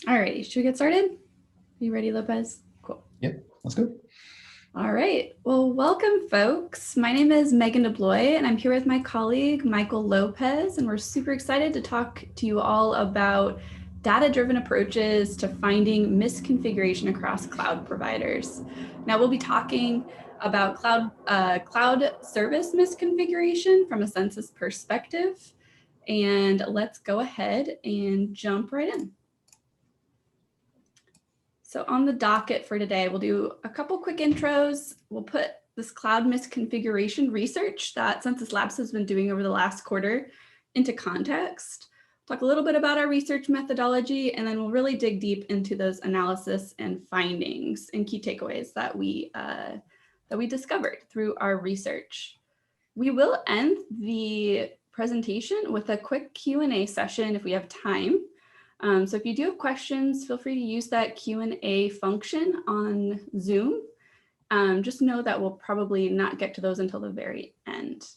All right, should we get started? Are you ready, Lopez? Cool. Yep, let's go. All right, well, welcome, folks. My name is Megan DeBloy, and I'm here with my colleague, Michael Lopez, and we're super excited to talk to you all about data-driven approaches to finding misconfiguration across cloud providers. Now, we'll be talking about cloud service misconfiguration from a census perspective, and let's go ahead and jump right in. So on the docket for today, we'll do a couple quick intros. We'll put this cloud misconfiguration research that Census Labs has been doing over the last quarter into context. Talk a little bit about our research methodology, and then we'll really dig deep into those analysis and findings and key takeaways that we discovered through our research. We will end the presentation with a quick Q&A session if we have time. So if you do have questions, feel free to use that Q&A function on Zoom. Just know that we'll probably not get to those until the very end.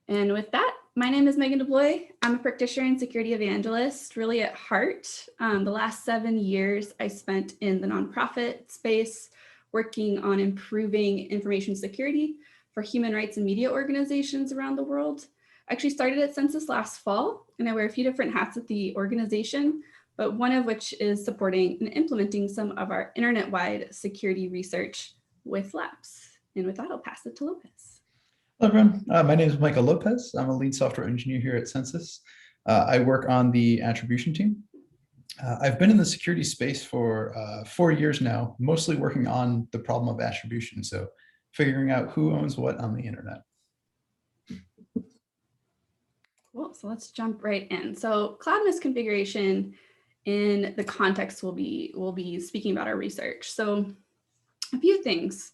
And with that, my name is Megan DeBloy. I'm a practitioner and security evangelist, really at heart. The last 7 years I spent in the nonprofit space, working on improving information security for human rights and media organizations around the world. I actually started at Census last fall, and I wear a few different hats at the organization, but one of which is supporting and implementing some of our internet-wide security research with labs. And with that, I'll pass it to Lopez. Hello, everyone. My name is Michael Lopez. I'm a lead software engineer here at Census. I work on the attribution team. I've been in the security space for 4 years now, mostly working on the problem of attribution, so figuring out who owns what on the internet. Cool, so let's jump right in. So cloud misconfiguration in the context we'll be speaking about our research. So a few things.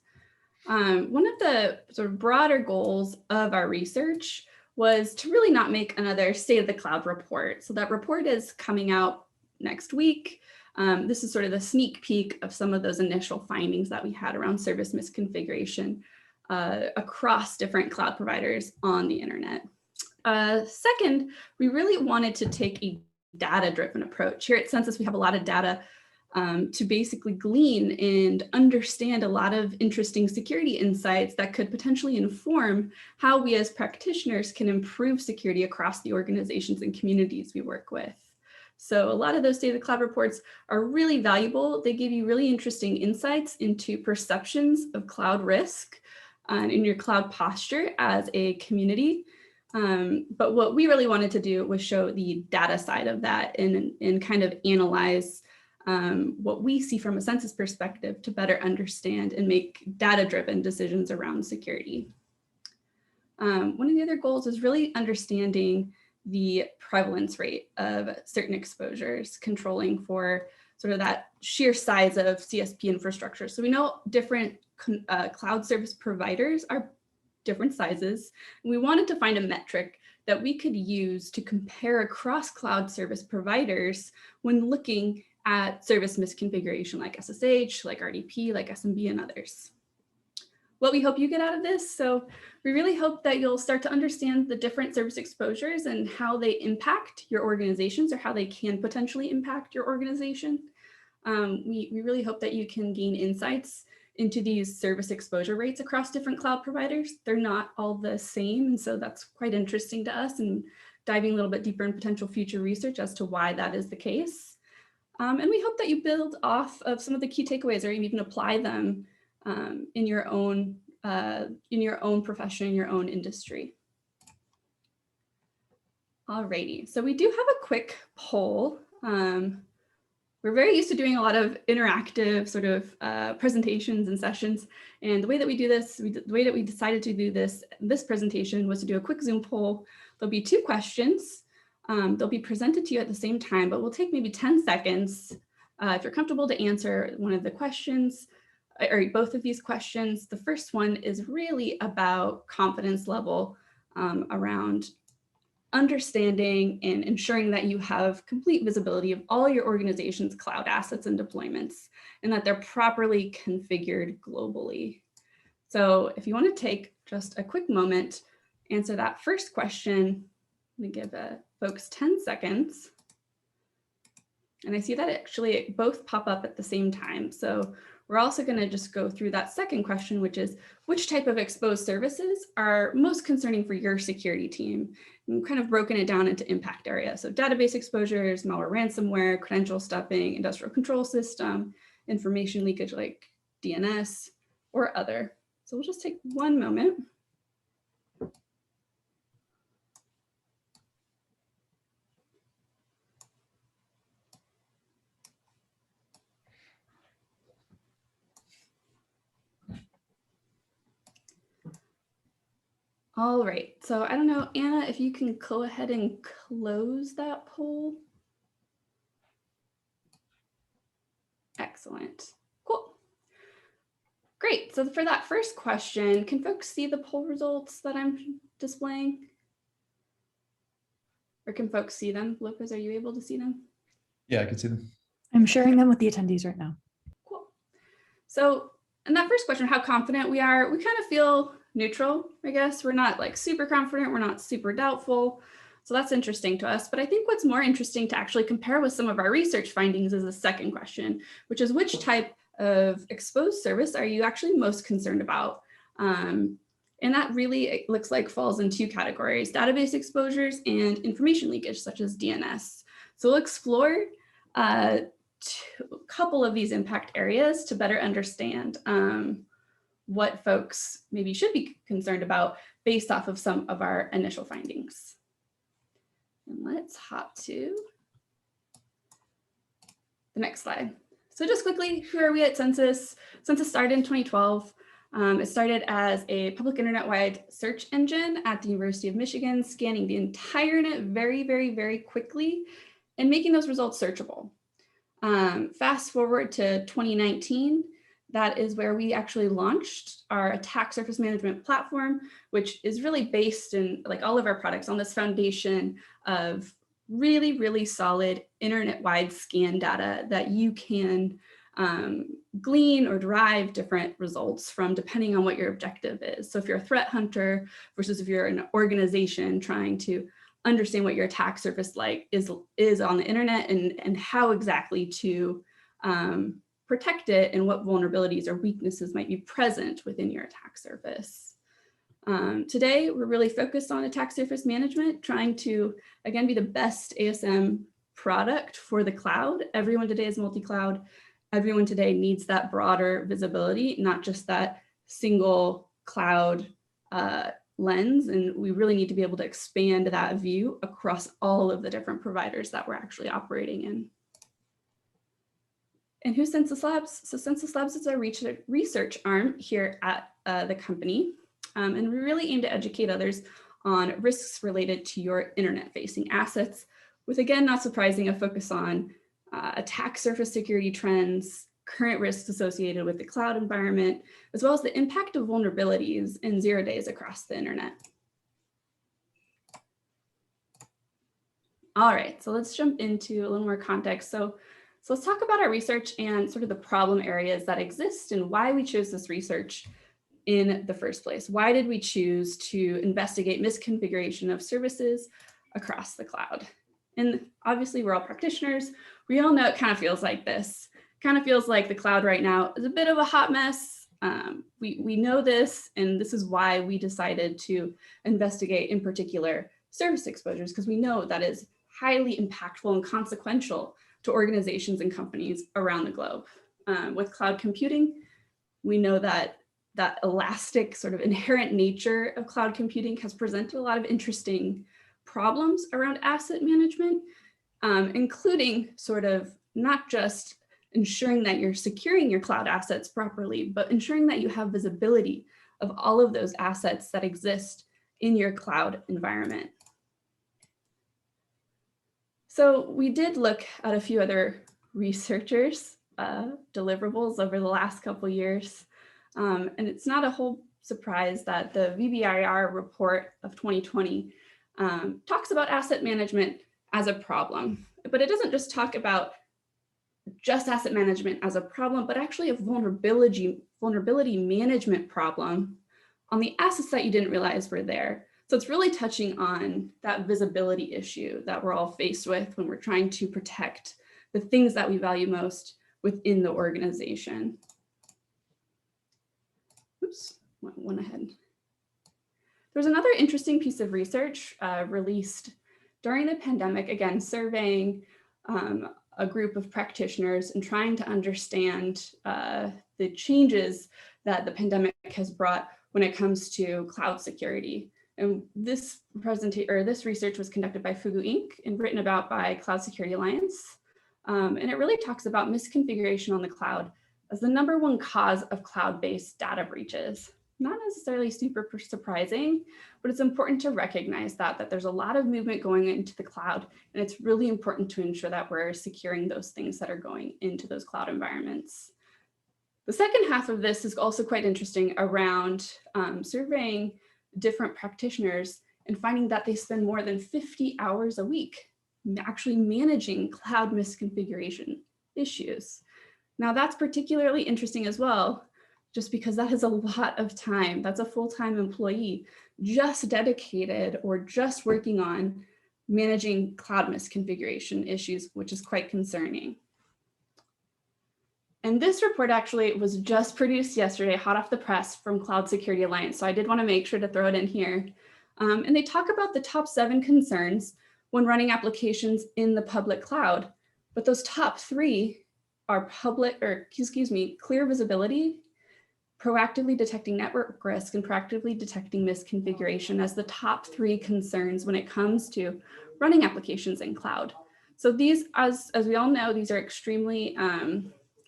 One of the sort of broader goals of our research was to really not make another state of the cloud report. So that report is coming out next week. This is sort of the sneak peek of some of those initial findings that we had around service misconfiguration across different cloud providers on the internet. Second, we really wanted to take a data-driven approach. Here at Census, we have a lot of data to basically glean and understand a lot of interesting security insights that could potentially inform how we as practitioners can improve security across the organizations and communities we work with. So a lot of those state of the cloud reports are really valuable. They give you really interesting insights into perceptions of cloud risk and in your cloud posture as a community. But what we really wanted to do was show the data side of that and kind of analyze what we see from a census perspective to better understand and make data-driven decisions around security. One of the other goals is really understanding the prevalence rate of certain exposures, controlling for sort of that sheer size of CSP infrastructure. So we know different cloud service providers are different sizes. And we wanted to find a metric that we could use to compare across cloud service providers when looking at service misconfiguration like SSH, like RDP, like SMB, and others. What we hope you get out of this, so we really hope that you'll start to understand the different service exposures and how they impact your organizations or how they can potentially impact your organization. We really hope that you can gain insights into these service exposure rates across different cloud providers. They're not all the same, and so that's quite interesting to us, and diving a little bit deeper in potential future research as to why that is the case. And we hope that you build off of some of the key takeaways or you even apply them in your own profession, in your own industry. Alrighty, so we do have a quick poll. We're very used to doing a lot of interactive sort of presentations and sessions. And the way that we do this, the way that we decided to do this presentation was to do a quick Zoom poll. There'll be 2 questions. They'll be presented to you at the same time, but we'll take maybe 10 seconds if you're comfortable to answer one of the questions or both of these questions. The first one is really about confidence level around understanding and ensuring that you have complete visibility of all your organization's cloud assets and deployments, and that they're properly configured globally. So if you want to take just a quick moment, answer that first question. I'm going to give folks 10 seconds. And I see that actually both pop up at the same time. So we're also going to just go through that second question, which is which type of exposed services are most concerning for your security team? And we've kind of broken it down into impact areas. So database exposures, malware, ransomware, credential stuffing, industrial control system, information leakage like DNS or other. So we'll just take one moment. All right, so I don't know, Anna, if you can go ahead and close that poll. Excellent, cool. Great, so for that first question, can folks see the poll results that I'm displaying? Or can folks see them? Lopez, are you able to see them? Yeah, I can see them. I'm sharing them with the attendees right now. Cool. So in that first question, how confident we are, we kind of feel neutral, I guess. We're not like super confident, we're not super doubtful. So that's interesting to us. But I think what's more interesting to actually compare with some of our research findings is the second question, which is which type of exposed service are you actually most concerned about? And that really, it looks like falls in two categories, database exposures and information leakage, such as DNS. So we'll explore a couple of these impact areas to better understand what folks maybe should be concerned about based off of some of our initial findings. And let's hop to the next slide. So just quickly, who are we at Census? Census started in 2012. It started as a public internet-wide search engine at the University of Michigan, scanning the entire internet very, very, very quickly and making those results searchable. Fast forward to 2019, that is where we actually launched our attack surface management platform, which is really based in, like all of our products, on this foundation of really, really solid internet-wide scan data that you can glean or derive different results from depending on what your objective is. So if you're a threat hunter versus if you're an organization trying to understand what your attack surface like is on the internet and how exactly to protect it and what vulnerabilities or weaknesses might be present within your attack surface. Today, we're really focused on attack surface management, trying to, again, be the best ASM product for the cloud. Everyone today is multi-cloud. Everyone today needs that broader visibility, not just that single cloud lens. And we really need to be able to expand that view across all of the different providers that we're actually operating in. And who's Census Labs? So Census Labs is our research arm here at the company. And we really aim to educate others on risks related to your internet-facing assets, with, again, not surprising, a focus on attack surface security trends, current risks associated with the cloud environment, as well as the impact of vulnerabilities in 0 days across the internet. All right, so let's jump into a little more context. So let's talk about our research and sort of the problem areas that exist and why we chose this research in the first place. Why did we choose to investigate misconfiguration of services across the cloud? And obviously we're all practitioners. We all know it kind of feels like this. Kind of feels like the cloud right now is a bit of a hot mess. We know this, and this is why we decided to investigate in particular service exposures, because we know that is highly impactful and consequential to organizations and companies around the globe. With cloud computing, we know that that elastic sort of inherent nature of cloud computing has presented a lot of interesting problems around asset management, including sort of not just ensuring that you're securing your cloud assets properly, but ensuring that you have visibility of all of those assets that exist in your cloud environment. So we did look at a few other researchers' deliverables over the last couple of years. And it's not a whole surprise that the VBIR report of 2020 talks about asset management as a problem, but it doesn't just talk about just asset management as a problem, but actually a vulnerability management problem on the assets that you didn't realize were there. So it's really touching on that visibility issue that we're all faced with when we're trying to protect the things that we value most within the organization. Oops, went ahead. There's another interesting piece of research released during the pandemic, again, surveying a group of practitioners and trying to understand the changes that the pandemic has brought when it comes to cloud security. And this research was conducted by Fugu Inc. and written about by Cloud Security Alliance. And it really talks about misconfiguration on the cloud as the #1 cause of cloud-based data breaches. Not necessarily super surprising, but it's important to recognize that there's a lot of movement going into the cloud, and it's really important to ensure that we're securing those things that are going into those cloud environments. The second half of this is also quite interesting around surveying different practitioners and finding that they spend more than 50 hours a week actually managing cloud misconfiguration issues. Now that's particularly interesting as well, just because that is a lot of time. That's a full-time employee just dedicated or just working on managing cloud misconfiguration issues, which is quite concerning. And this report actually was just produced yesterday, hot off the press from Cloud Security Alliance. So I did want to make sure to throw it in here. And they talk about the top 7 concerns when running applications in the public cloud. But those top 3 are clear visibility, proactively detecting network risk, and proactively detecting misconfiguration as the top 3 concerns when it comes to running applications in cloud. So these, as we all know, these are extremely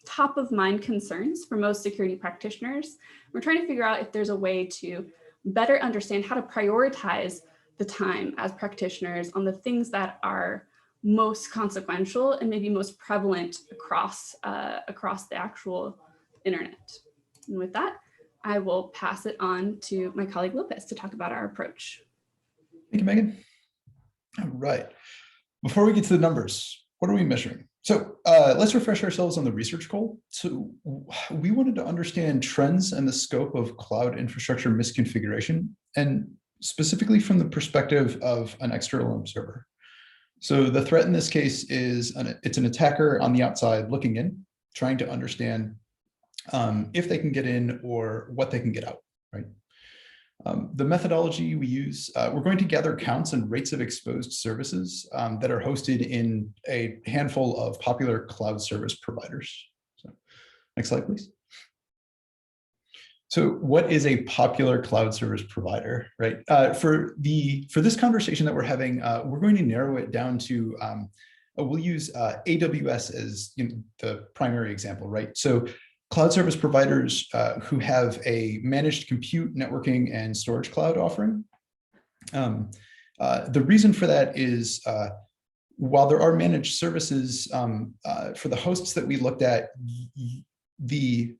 top of mind concerns for most security practitioners. We're trying to figure out if there's a way to better understand how to prioritize the time as practitioners on the things that are most consequential and maybe most prevalent across the actual internet. And with that, I will pass it on to my colleague Lopez to talk about our approach. Thank you, Megan. All right. Before we get to the numbers, what are we measuring? So let's refresh ourselves on the research goal. So we wanted to understand trends and the scope of cloud infrastructure misconfiguration, and specifically from the perspective of an external observer. So the threat in this case is it's an attacker on the outside looking in, trying to understand if they can get in or what they can get out, right? The methodology we use, we're going to gather counts and rates of exposed services that are hosted in a handful of popular cloud service providers. So, next slide, please. So what is a popular cloud service provider, right? For this conversation that we're having, we're going to narrow it down to, we'll use AWS as the primary example, right? So cloud service providers who have a managed compute, networking, and storage cloud offering. The reason for that is while there are managed services for the hosts that we looked at, the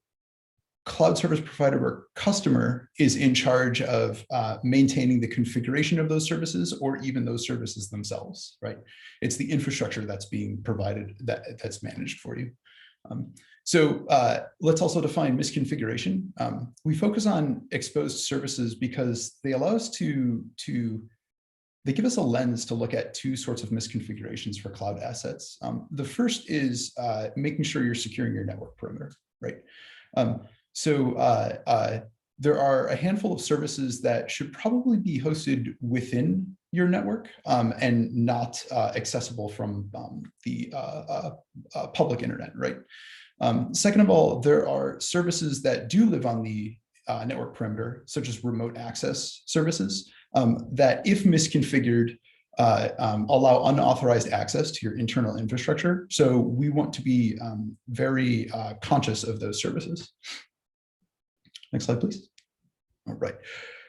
cloud service provider or customer is in charge of maintaining the configuration of those services or even those services themselves, right? It's the infrastructure that's being provided that's managed for you. So let's also define misconfiguration. We focus on exposed services because they allow us they give us a lens to look at 2 sorts of misconfigurations for cloud assets. The first is making sure you're securing your network perimeter, right? There are a handful of services that should probably be hosted within your network and not accessible from the public internet, right? Second of all, there are services that do live on the network perimeter, such as remote access services, that if misconfigured, allow unauthorized access to your internal infrastructure. So we want to be very conscious of those services. Next slide, please. All right.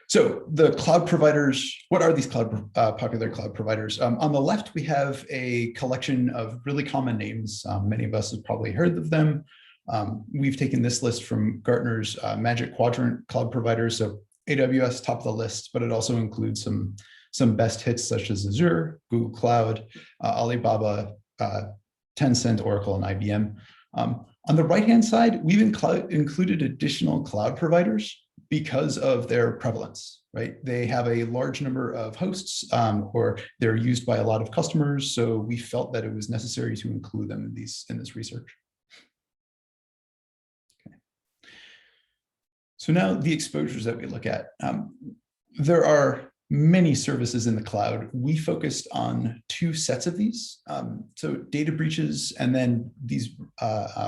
So the cloud providers, what are these popular cloud providers? On the left, we have a collection of really common names. Many of us have probably heard of them. We've taken this list from Gartner's Magic Quadrant cloud providers. So AWS, top of the list, but it also includes some best hits such as Azure, Google Cloud, Alibaba, Tencent, Oracle, and IBM. On the right-hand side, we've included additional cloud providers because of their prevalence. right? They have a large number of hosts, or they're used by a lot of customers. So we felt that it was necessary to include them in this research. Okay. So now the exposures that we look at. There are many services in the cloud. We focused on two sets of these. So data breaches, and then these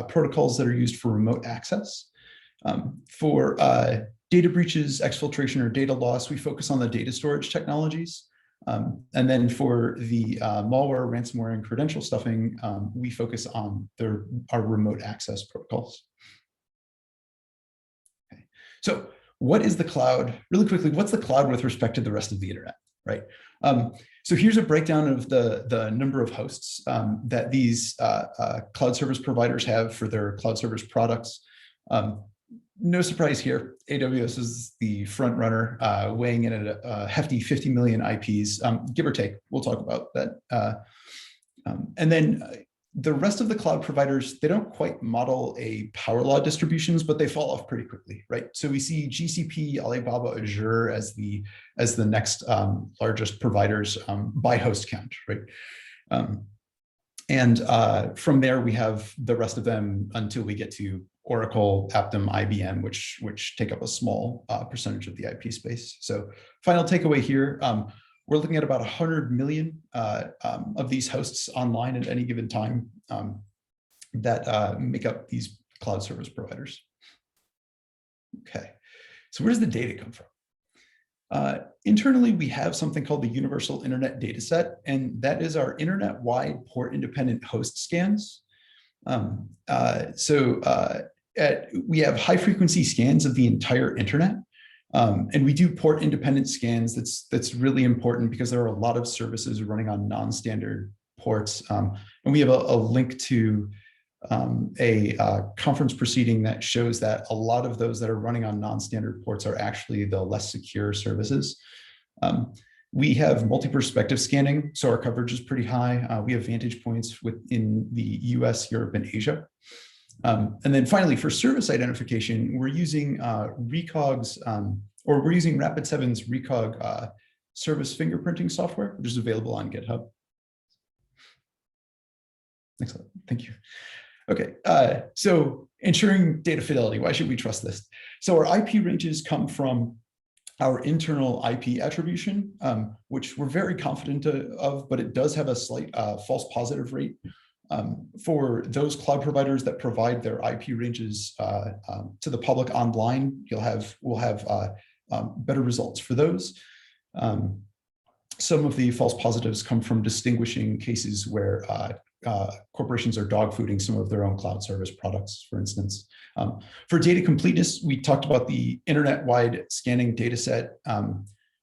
protocols that are used for remote access. For data breaches, exfiltration, or data loss, we focus on the data storage technologies. And then for the malware, ransomware, and credential stuffing, we focus on our remote access protocols. Okay. So what is the cloud? Really quickly, what's the cloud with respect to the rest of the internet, right? So here's a breakdown of the number of hosts that these cloud service providers have for their cloud service products. No surprise here, AWS is the front runner, weighing in at a hefty 50 million IPs, give or take. We'll talk about that. And then the rest of the cloud providers, they don't quite model a power law distributions, but they fall off pretty quickly, right? So we see GCP, Alibaba, Azure as the next largest providers by host count, right? And from there, we have the rest of them until we get to Oracle, Aptum, IBM, which take up a small percentage of the IP space. So final takeaway here, we're looking at about 100 million of these hosts online at any given time that make up these cloud service providers. Okay, so where does the data come from? Internally, we have something called the Universal Internet Dataset, and that is our internet-wide port-independent host scans. We have high-frequency scans of the entire internet, and we do port-independent scans. That's really important because there are a lot of services running on non-standard ports, and we have a link to a conference proceeding that shows that a lot of those that are running on non-standard ports are actually the less secure services. We have multi-perspective scanning, so our coverage is pretty high. We have vantage points within the US, Europe, and Asia. And then finally, for service identification, we're using Recog's, or we're using Rapid7's Recog service fingerprinting software, which is available on GitHub. Excellent, thank you. Okay, so ensuring data fidelity, why should we trust this? So our IP ranges come from our internal IP attribution, which we're very confident of, but it does have a slight false positive rate. For those cloud providers that provide their IP ranges to the public online, we'll have better results for those. Some of the false positives come from distinguishing cases where corporations are dogfooding some of their own cloud service products, for instance. For data completeness, we talked about the internet-wide scanning data set.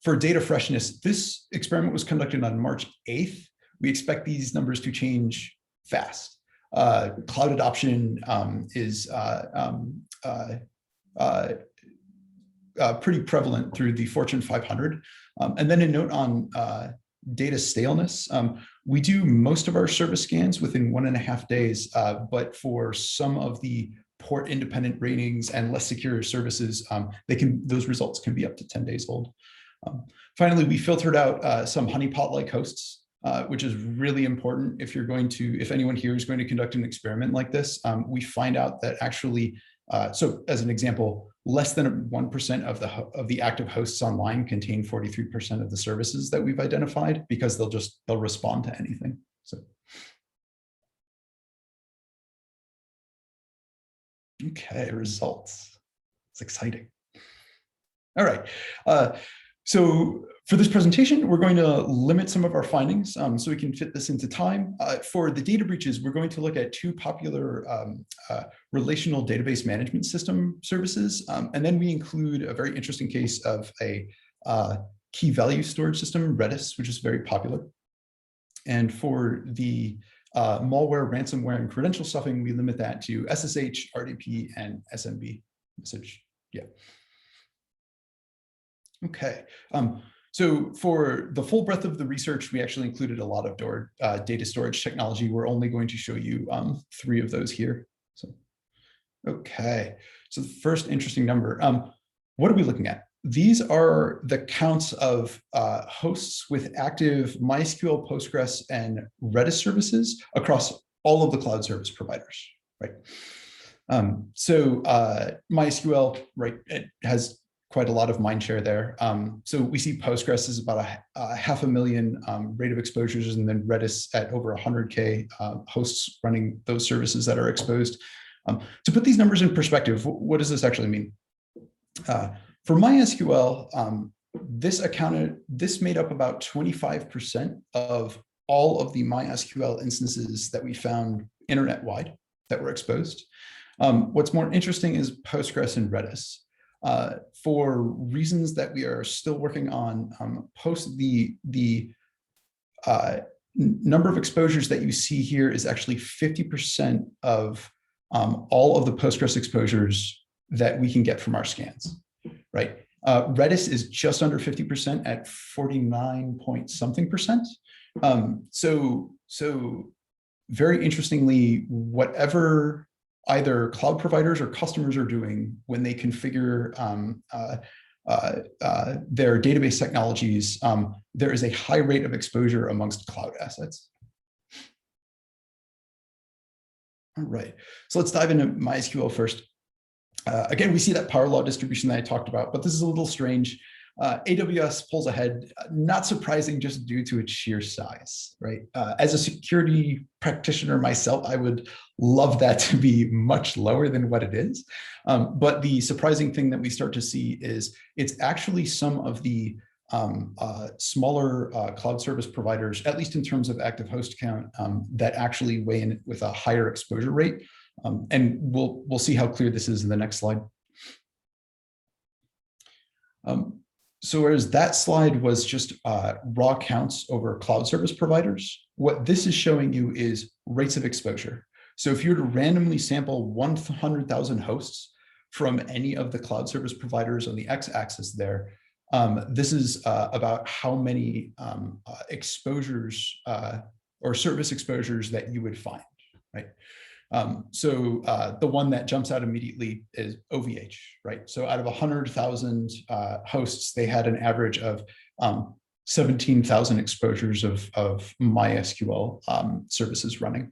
For data freshness, this experiment was conducted on March 8th. We expect these numbers to change fast. Cloud adoption is pretty prevalent through the Fortune 500. And then a note on data staleness. We do most of our service scans within 1.5 days, but for some of the port independent ratings and less secure services, those results can be up to 10 days old. Finally, we filtered out some honeypot-like hosts, which is really important if anyone here is going to conduct an experiment like this. We find out that actually, so as an example, less than 1% of the active hosts online contain 43% of the services that we've identified, because they'll respond to anything. So, okay, results. It's exciting. All right. So for this presentation, we're going to limit some of our findings so we can fit this into time. For the data breaches, we're going to look at two popular relational database management system services. And then we include a very interesting case of a key value storage system, Redis, which is very popular. And for the malware, ransomware, and credential stuffing, we limit that to SSH, RDP, and SMB message. Yeah. Okay. So for the full breadth of the research, we actually included a lot of data storage technology. We're only going to show you 3 of those here. So, okay. So the first interesting number, what are we looking at? these are the counts of hosts with active MySQL, Postgres, and Redis services across all of the cloud service providers, right? So MySQL, right, it has quite a lot of mind share there. So we see Postgres is about a 500,000 rate of exposures, and then Redis at over 100K hosts running those services that are exposed. To put these numbers in perspective, what does this actually mean? For MySQL, this made up about 25% of all of the MySQL instances that we found internet-wide that were exposed. What's more interesting is Postgres and Redis. For reasons that we are still working on, the number of exposures that you see here is actually 50% of all of the Postgres exposures that we can get from our scans, right? Redis is just under 50% at 49 point something percent. So very interestingly, whatever either cloud providers or customers are doing when they configure their database technologies, there is a high rate of exposure amongst cloud assets. All right, so let's dive into MySQL first. Again, we see that power law distribution that I talked about, but this is a little strange. AWS pulls ahead, not surprising just due to its sheer size, right? As a security practitioner myself, I would love that to be much lower than what it is. But the surprising thing that we start to see is it's actually some of the smaller cloud service providers, at least in terms of active host count, that actually weigh in with a higher exposure rate. And we'll see how clear this is in the next slide. So whereas that slide was just raw counts over cloud service providers, what this is showing you is rates of exposure. So if you were to randomly sample 100,000 hosts from any of the cloud service providers on the x-axis there, this is about how many exposures or service exposures that you would find, right? So the one that jumps out immediately is OVH, right? So out of 100,000 hosts, they had an average of 17,000 exposures of MySQL services running.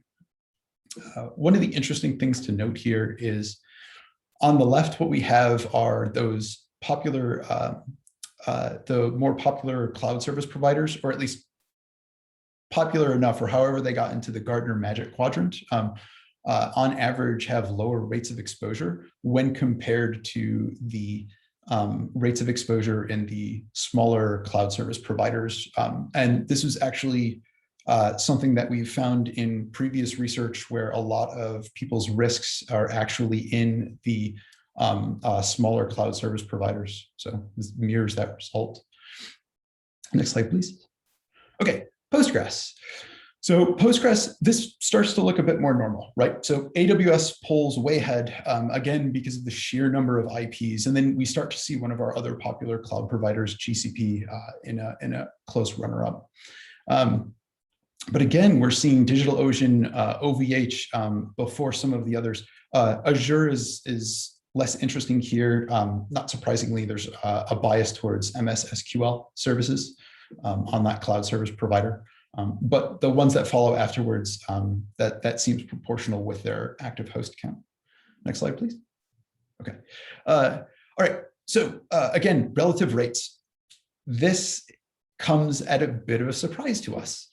One of the interesting things to note here is on the left, what we have are those popular, the more popular cloud service providers, or at least popular enough, or however they got into the Gartner Magic Quadrant. On average have lower rates of exposure when compared to the rates of exposure in the smaller cloud service providers. And this was actually something that we've found in previous research where a lot of people's risks are actually in the smaller cloud service providers. So this mirrors that result. Next slide, please. Okay, Postgres. So Postgres, this starts to look a bit more normal, right? So AWS pulls way ahead, again, because of the sheer number of IPs. And then we start to see one of our other popular cloud providers, GCP, in a close runner-up. But again, we're seeing DigitalOcean, OVH before some of the others. Azure is less interesting here. Not surprisingly, there's a bias towards MS SQL services on that cloud service provider. But the ones that follow afterwards, that seems proportional with their active host count. Next slide, please. Okay. All right. So again, relative rates. This comes at a bit of a surprise to us.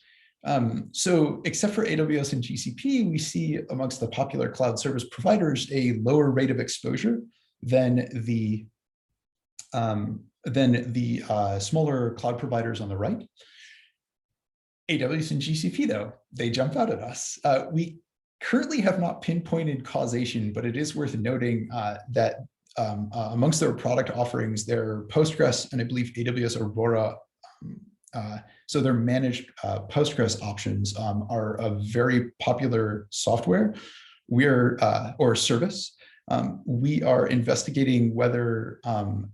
So except for AWS and GCP, we see amongst the popular cloud service providers a lower rate of exposure than the smaller cloud providers on the right. AWS and GCP, though, they jump out at us. We currently have not pinpointed causation, but it is worth noting that amongst their product offerings, their Postgres and I believe AWS Aurora, so their managed Postgres options are a very popular software or service. We are investigating whether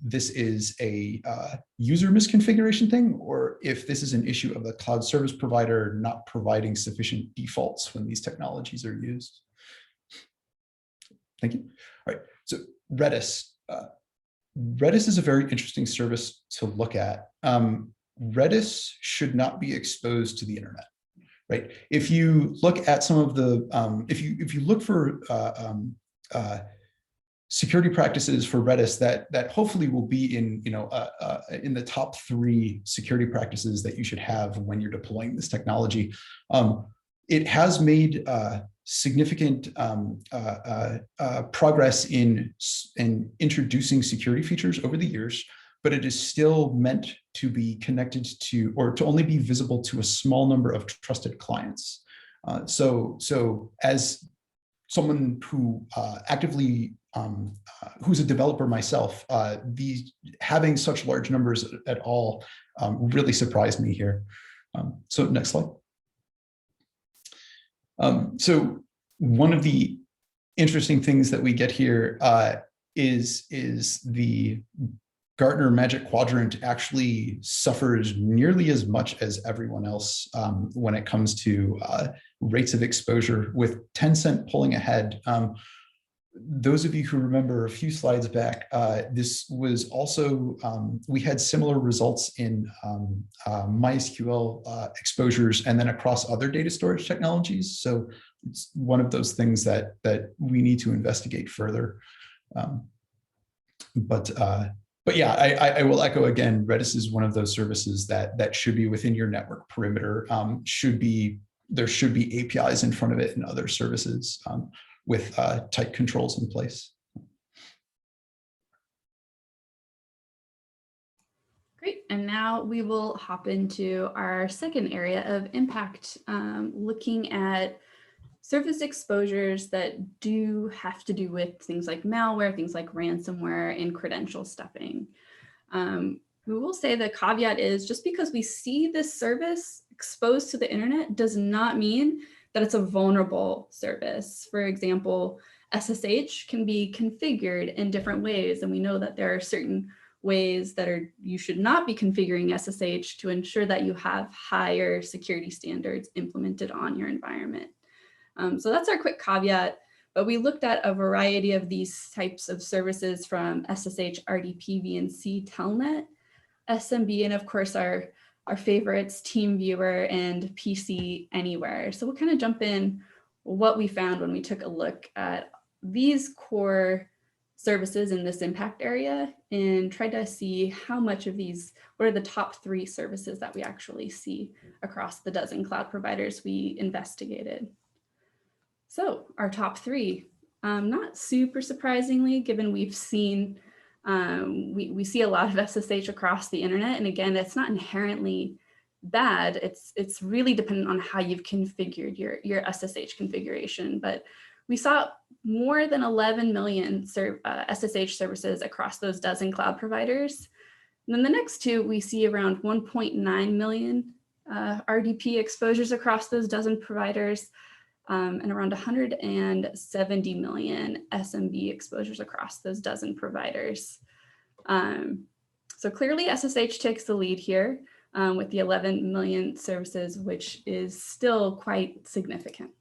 this is a user misconfiguration thing, or if this is an issue of the cloud service provider not providing sufficient defaults when these technologies are used. Thank you. All right, so Redis. Redis is a very interesting service to look at. Redis should not be exposed to the internet, right? If you look at some of the, if you look for security practices for Redis that hopefully will be in in the top 3 security practices that you should have when you're deploying this technology. It has made significant progress in introducing security features over the years, but it is still meant to be connected to, or to only be visible to, a small number of trusted clients. So as someone who actively, who's a developer myself, having such large numbers at all really surprised me here. So next slide. So one of the interesting things that we get here is the Gartner Magic Quadrant actually suffers nearly as much as everyone else when it comes to rates of exposure, with Tencent pulling ahead. Those of you who remember a few slides back, this was also, we had similar results in MySQL exposures and then across other data storage technologies. So it's one of those things that we need to investigate further. But yeah, I will echo again, Redis is one of those services that should be within your network perimeter. There should be APIs in front of it and other services with tight controls in place. Great, and now we will hop into our second area of impact, looking at service exposures that do have to do with things like malware, things like ransomware, and credential stuffing. We will say the caveat is, just because we see this service exposed to the internet does not mean that it's a vulnerable service. For example, SSH can be configured in different ways, and we know that there are certain ways that you should not be configuring SSH to ensure that you have higher security standards implemented on your environment. So that's our quick caveat, but we looked at a variety of these types of services, from SSH, RDP, VNC, Telnet, SMB, and of course our favorites, TeamViewer and PC Anywhere. So we'll kind of jump in what we found when we took a look at these core services in this impact area and tried to see how much of these, what are the top 3 services that we actually see across the dozen cloud providers we investigated. So our top 3, not super surprisingly, given we've seen, we see a lot of SSH across the internet. And again, it's not inherently bad. It's really dependent on how you've configured your SSH configuration. But we saw more than 11 million SSH services across those dozen cloud providers. And then the next 2, we see around 1.9 million RDP exposures across those dozen providers. And around 170 million SMB exposures across those dozen providers. So clearly SSH takes the lead here with the 11 million services, which is still quite significant.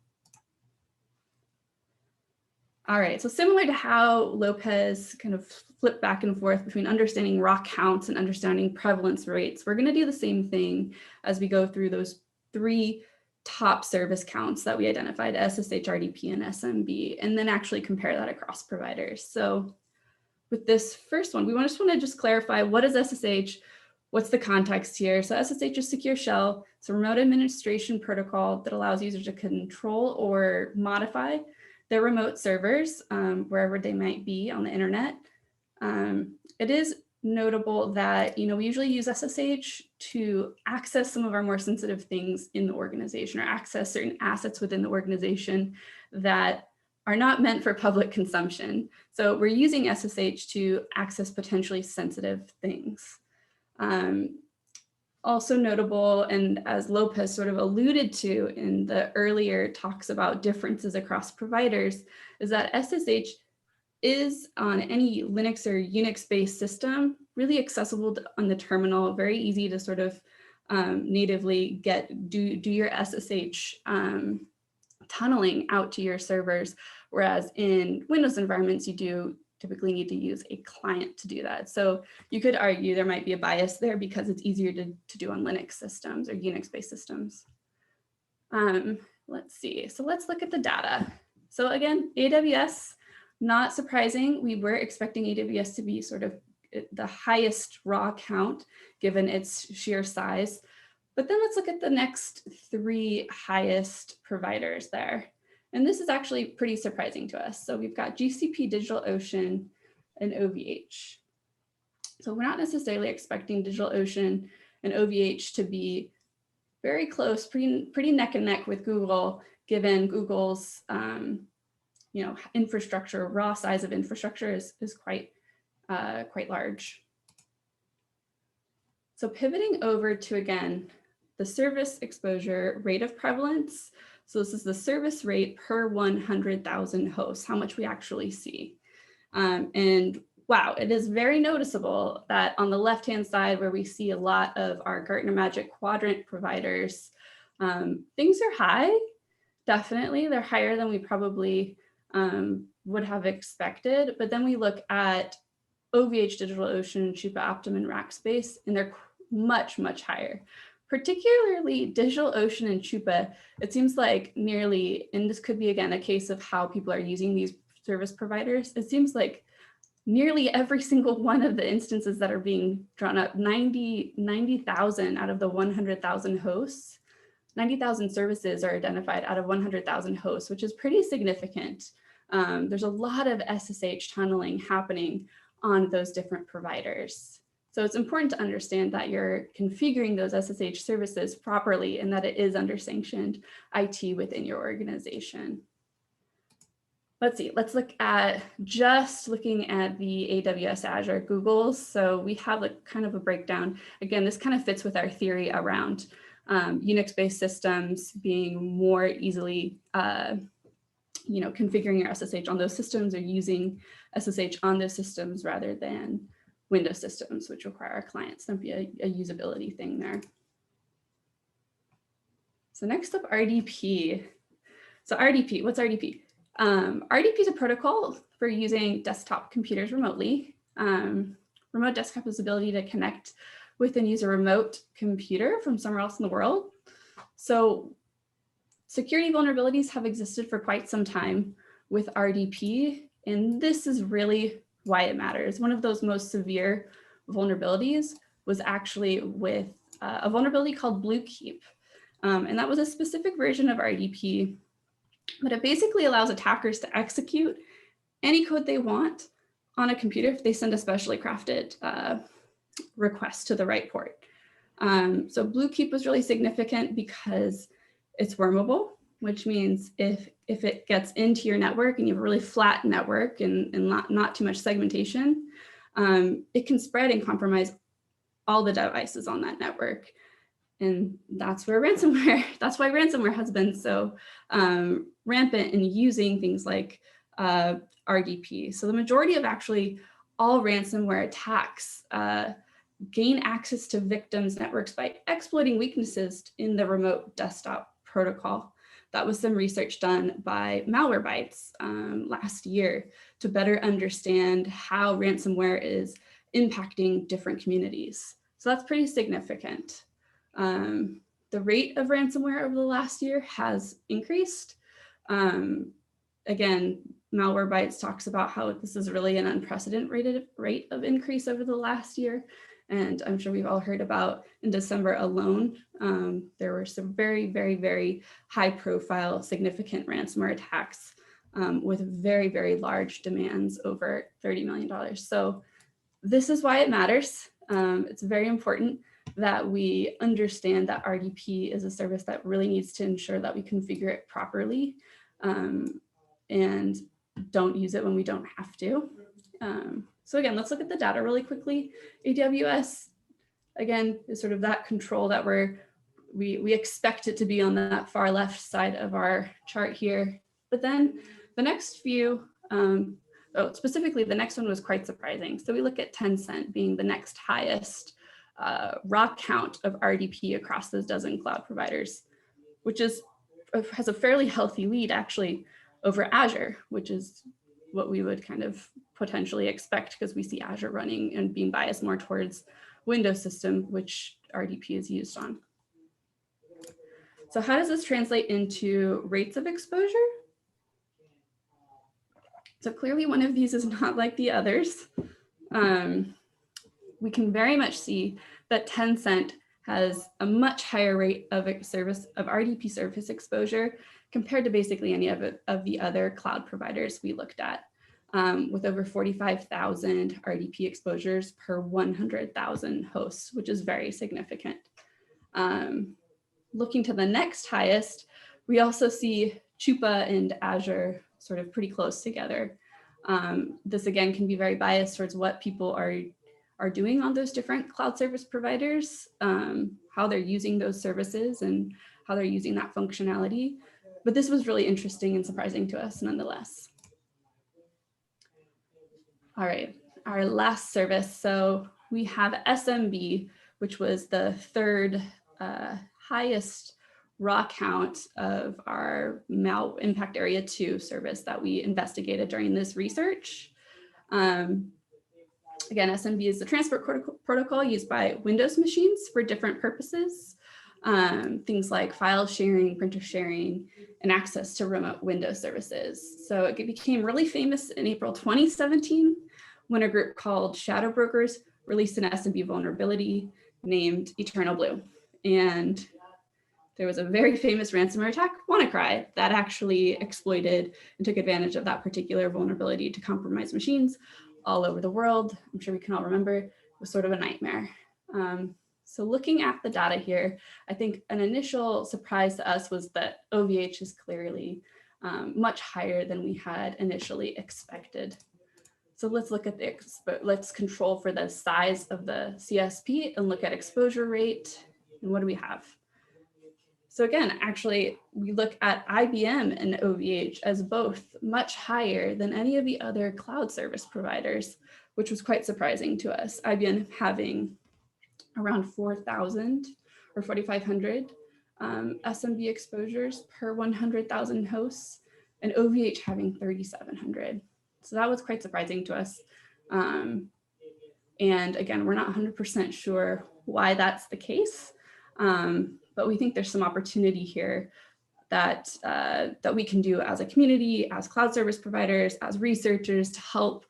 All right, so similar to how Lopez kind of flipped back and forth between understanding raw counts and understanding prevalence rates, we're gonna do the same thing as we go through those 3 top service counts that we identified, SSH, RDP, and SMB, and then actually compare that across providers. So with this first one, we just want to clarify, what is SSH? What's the context here? So SSH is secure shell. It's a remote administration protocol that allows users to control or modify their remote servers wherever they might be on the internet. It is notable that we usually use SSH to access some of our more sensitive things in the organization, or access certain assets within the organization that are not meant for public consumption. So we're using SSH to access potentially sensitive things. Also notable, and as Lopez sort of alluded to in the earlier talks about differences across providers, is that SSH is on any Linux or Unix-based system really accessible on the terminal, very easy to sort of natively do your SSH tunneling out to your servers, whereas in Windows environments, you do typically need to use a client to do that. So you could argue there might be a bias there because it's easier to do on Linux systems or Unix-based systems. Let's see. So let's look at the data. So again, AWS, not surprising. We were expecting AWS to be sort of the highest raw count given its sheer size. But then let's look at the next 3 highest providers there. And this is actually pretty surprising to us. So we've got GCP, DigitalOcean, and OVH. So we're not necessarily expecting DigitalOcean and OVH to be very close, pretty neck and neck with Google, given Google's infrastructure, raw size of infrastructure is quite large. So pivoting over to, again, the service exposure rate of prevalence. So this is the service rate per 100,000 hosts, how much we actually see. And wow, it is very noticeable that on the left-hand side where we see a lot of our Gartner Magic Quadrant providers, things are high, definitely. They're higher than we probably would have expected. But then we look at OVH, DigitalOcean, Chupa, Optum, and Rackspace, and they're much, much higher. Particularly DigitalOcean and Chupa, it seems like nearly, and this could be again a case of how people are using these service providers, it seems like nearly every single one of the instances that are being drawn up, 90,000 out of the 100,000 hosts, 90,000 services are identified out of 100,000 hosts, which is pretty significant. There's a lot of SSH tunneling happening on those different providers. So it's important to understand that you're configuring those SSH services properly and that it is under sanctioned IT within your organization. Let's see, let's look at just looking at the AWS Azure Googles. So we have like kind of a breakdown. Again, this kind of fits with our theory around Unix-based systems being more easily, configuring your SSH on those systems or using SSH on those systems rather than Windows systems, which require our clients. There'd be a usability thing there. So next up, RDP. So RDP, what's RDP? RDP is a protocol for using desktop computers remotely. Remote desktop is the ability to connect with and use a remote computer from somewhere else in the world. So security vulnerabilities have existed for quite some time with RDP, and this is really why it matters. One of those most severe vulnerabilities was actually with a vulnerability called Bluekeep. And that was a specific version of RDP, but it basically allows attackers to execute any code they want on a computer if they send a specially crafted request to the right port. So Bluekeep was really significant because it's wormable, which means if it gets into your network and you have a really flat network and not too much segmentation, it can spread and compromise all the devices on that network. And that's where that's why ransomware has been so rampant in using things like RDP. So the majority of actually all ransomware attacks gain access to victims' networks by exploiting weaknesses in the remote desktop protocol. That was some research done by Malwarebytes last year to better understand how ransomware is impacting different communities. So that's pretty significant. The rate of ransomware over the last year has increased. Again, Malwarebytes talks about how this is really an unprecedented rate of increase over the last year. And I'm sure we've all heard about in December alone, there were some very, very, very high profile, significant ransomware attacks with very, very large demands over $30 million. So this is why it matters. It's very important that we understand that RDP is a service that really needs to ensure that we configure it properly and don't use it when we don't have to. So again, let's look at the data really quickly. AWS, again, is sort of that control that we expect it to be on that far left side of our chart here. But then the next few, specifically the next one was quite surprising. So we look at Tencent being the next highest raw count of RDP across those dozen cloud providers, which has a fairly healthy lead actually over Azure, which is what we would kind of potentially expect because we see Azure running and being biased more towards Windows system, which RDP is used on. So how does this translate into rates of exposure? So clearly one of these is not like the others. We can very much see that Tencent has a much higher rate of RDP service exposure compared to basically any of the other cloud providers we looked at, with over 45,000 RDP exposures per 100,000 hosts, which is very significant. Looking to the next highest, we also see Chupa and Azure sort of pretty close together. This again can be very biased towards what people are doing on those different cloud service providers, how they're using those services and how they're using that functionality. But this was really interesting and surprising to us nonetheless. All right, our last service. So we have SMB, which was the third highest raw count of our Impact Area 2 service that we investigated during this research. Again, SMB is the transport protocol used by Windows machines for different purposes. Things like file sharing, printer sharing, and access to remote Windows services. So it became really famous in April 2017 when a group called Shadow Brokers released an SMB vulnerability named Eternal Blue. And there was a very famous ransomware attack, WannaCry, that actually exploited and took advantage of that particular vulnerability to compromise machines all over the world. I'm sure we can all remember it was sort of a nightmare. So looking at the data here, I think an initial surprise to us was that OVH is clearly much higher than we had initially expected. So let's look at let's control for the size of the CSP and look at exposure rate. And what do we have? So again, actually, we look at IBM and OVH as both much higher than any of the other cloud service providers, which was quite surprising to us. IBM having around 4,000 or 4,500 SMB exposures per 100,000 hosts, and OVH having 3,700. So that was quite surprising to us. And again, we're not 100% sure why that's the case. But we think there's some opportunity here that we can do as a community, as cloud service providers, as researchers to help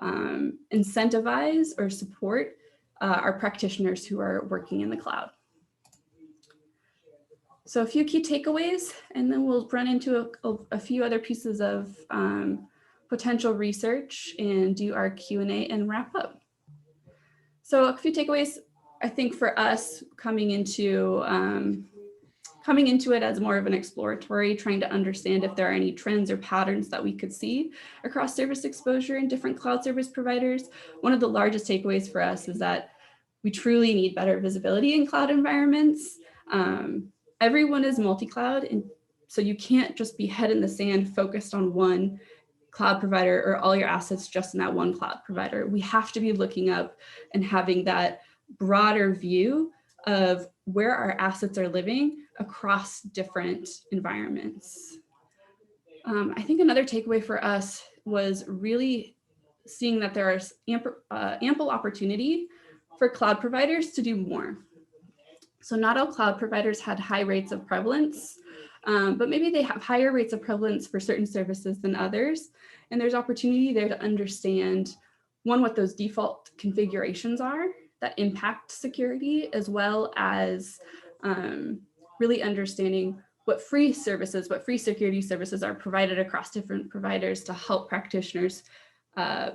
incentivize or support our practitioners who are working in the cloud. So a few key takeaways, and then we'll run into a few other pieces of potential research and do our Q&A and wrap up. So a few takeaways. I think for us coming into it as more of an exploratory, trying to understand if there are any trends or patterns that we could see across service exposure in different cloud service providers. One of the largest takeaways for us is that we truly need better visibility in cloud environments. Everyone is multi-cloud, and so you can't just be head in the sand focused on one cloud provider or all your assets just in that one cloud provider. We have to be looking up and having that broader view of where our assets are living across different environments. I think another takeaway for us was really seeing that there is ample opportunity for cloud providers to do more. So not all cloud providers had high rates of prevalence, but maybe they have higher rates of prevalence for certain services than others. And there's opportunity there to understand, one, what those default configurations are that impact security, as well as really understanding what free services, what free security services are provided across different providers to help practitioners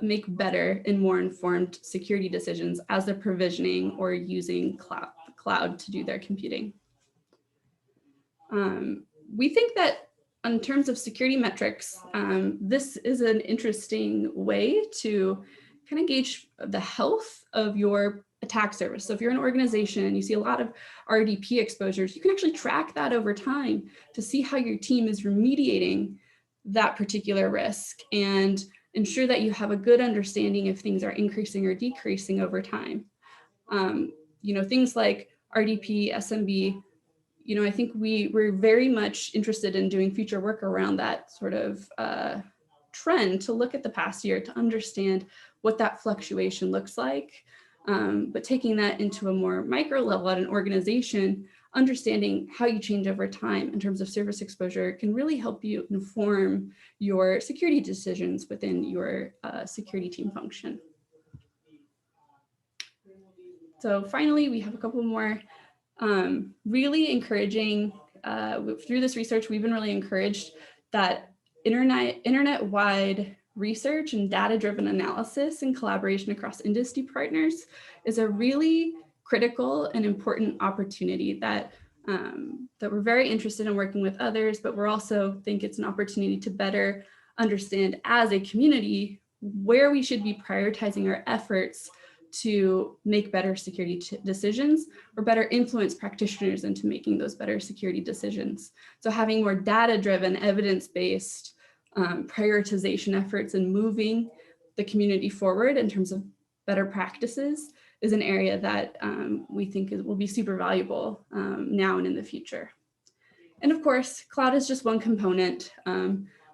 make better and more informed security decisions as they're provisioning or using cloud to do their computing. We think that in terms of security metrics, this is an interesting way to kind of gauge the health of your attack service. So if you're an organization and you see a lot of RDP exposures, you can actually track that over time to see how your team is remediating that particular risk and ensure that you have a good understanding if things are increasing or decreasing over time. Things like RDP, SMB, I think we're very much interested in doing future work around that sort of trend to look at the past year to understand what that fluctuation looks like. But taking that into a more micro level at an organization, understanding how you change over time in terms of service exposure can really help you inform your security decisions within your security team function. So finally, we have a couple more really encouraging, through this research, we've been really encouraged that internet-wide research and data-driven analysis and collaboration across industry partners is a really critical and important opportunity that we're very interested in working with others, but we're also think it's an opportunity to better understand as a community where we should be prioritizing our efforts to make better security decisions or better influence practitioners into making those better security decisions. So having more data-driven, evidence-based prioritization efforts and moving the community forward in terms of better practices is an area that we think will be super valuable now and in the future. And of course, cloud is just one component.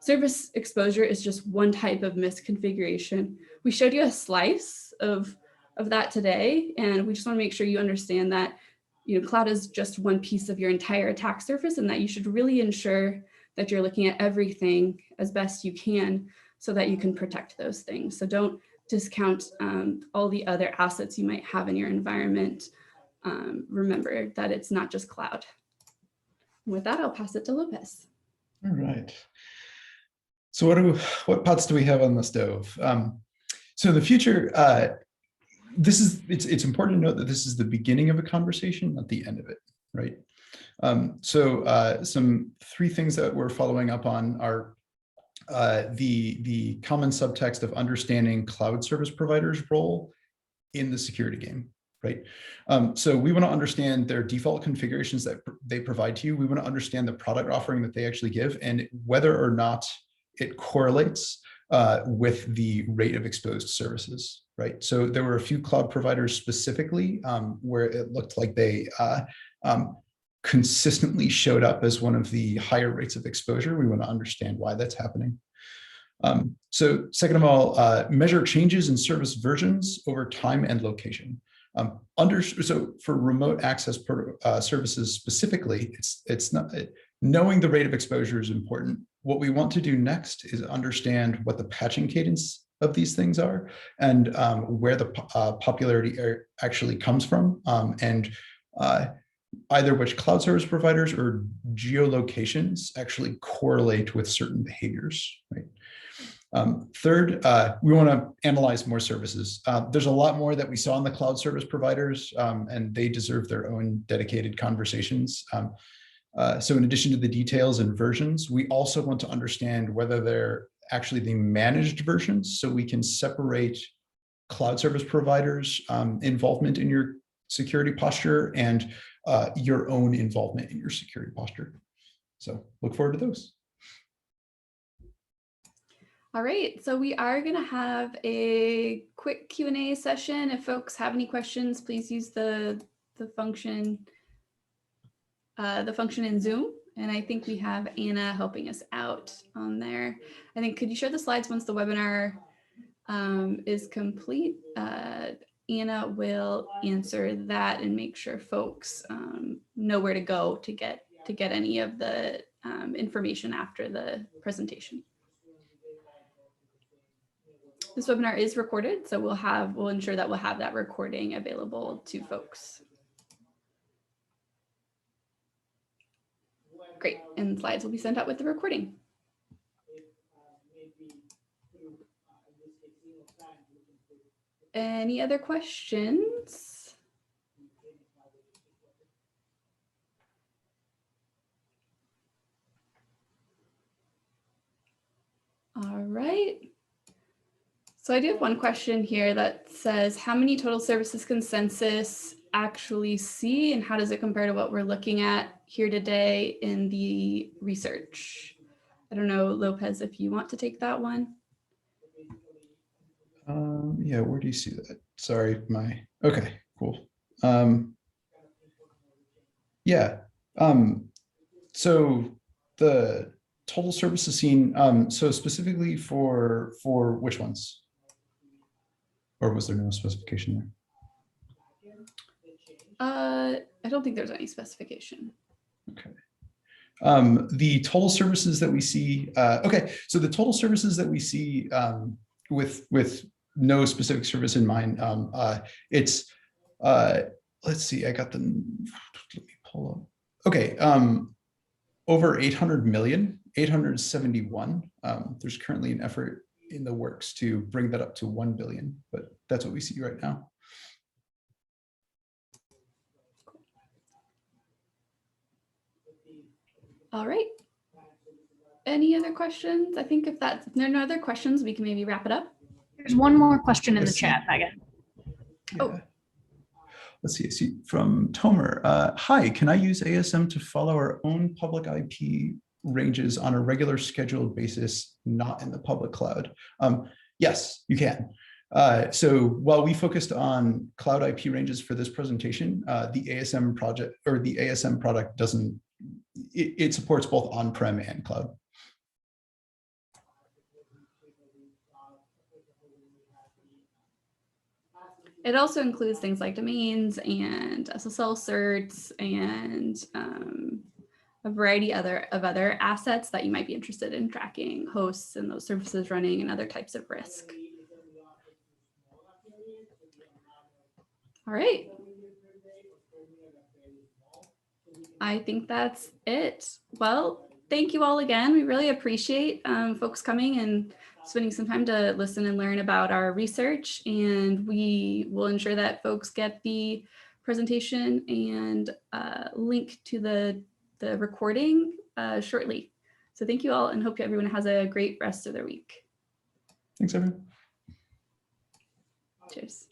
Service exposure is just one type of misconfiguration. We showed you a slice of that today, and we just want to make sure you understand that cloud is just one piece of your entire attack surface, and that you should really ensure that you're looking at everything as best you can so that you can protect those things. So don't discount all the other assets you might have in your environment. Remember that it's not just cloud. With that, I'll pass it to Lopez. All right. So what pots do we have on the stove? So in the future, it's important to note that this is the beginning of a conversation, not the end of it, right? Some three things that we're following up on are the common subtext of understanding cloud service providers' role in the security game, right? So we want to understand their default configurations that they provide to you. We want to understand the product offering that they actually give and whether or not it correlates with the rate of exposed services, right? So there were a few cloud providers specifically where it looked like they consistently showed up as one of the higher rates of exposure. We want to understand why that's happening. So second of all, measure changes in service versions over time and location. So for remote access services specifically, it's not knowing the rate of exposure is important. What we want to do next is understand what the patching cadence of these things are and where the popularity actually comes from, and either which cloud service providers or geolocations actually correlate with certain behaviors, right? Third, we want to analyze more services. There's a lot more that we saw in the cloud service providers, and they deserve their own dedicated conversations. So in addition to the details and versions, we also want to understand whether they're actually the managed versions, so we can separate cloud service providers' involvement in your security posture and your own involvement in your security posture. So look forward to those. All right, so we are going to have a quick Q&A session. If folks have any questions, please use the function in Zoom. And I think we have Anna helping us out on there. I think, could you share the slides once the webinar is complete? Anna will answer that and make sure folks know where to go to get any of the information after the presentation. This webinar is recorded, so we'll ensure that we'll have that recording available to folks. Great, and slides will be sent out with the recording. Any other questions? All right. So I do have one question here that says, how many total services can Census actually see, and how does it compare to what we're looking at here today in the research? I don't know, Lopez, if you want to take that one. Yeah, where do you see that? Sorry, okay, cool. Yeah, so the total services seen. So specifically for which ones? Or was there no specification there? I don't think there's any specification. Okay. The total services that we see, okay, so the total services that we see with no specific service in mind, it's, let's see, I got the, let me pull up. Okay, over 800 million, 871. There's currently an effort in the works to bring that up to 1 billion, but that's what we see right now. All right. Any other questions? I think if there are no other questions, we can maybe wrap it up. There's one more question in the chat, Megan. Yeah. Oh. Let's see, I see from Tomer. Hi, can I use ASM to follow our own public IP ranges on a regular scheduled basis, not in the public cloud? Yes, you can. So while we focused on cloud IP ranges for this presentation, the ASM project or the ASM product doesn't, it supports both on-prem and cloud. It also includes things like domains and SSL certs and a variety of other assets that you might be interested in tracking, hosts and those services running and other types of risk. All right. I think that's it. Well, thank you all again. We really appreciate folks coming and spending some time to listen and learn about our research, and we will ensure that folks get the presentation and link to the recording shortly. So thank you all and hope everyone has a great rest of their week. Thanks, everyone. Cheers.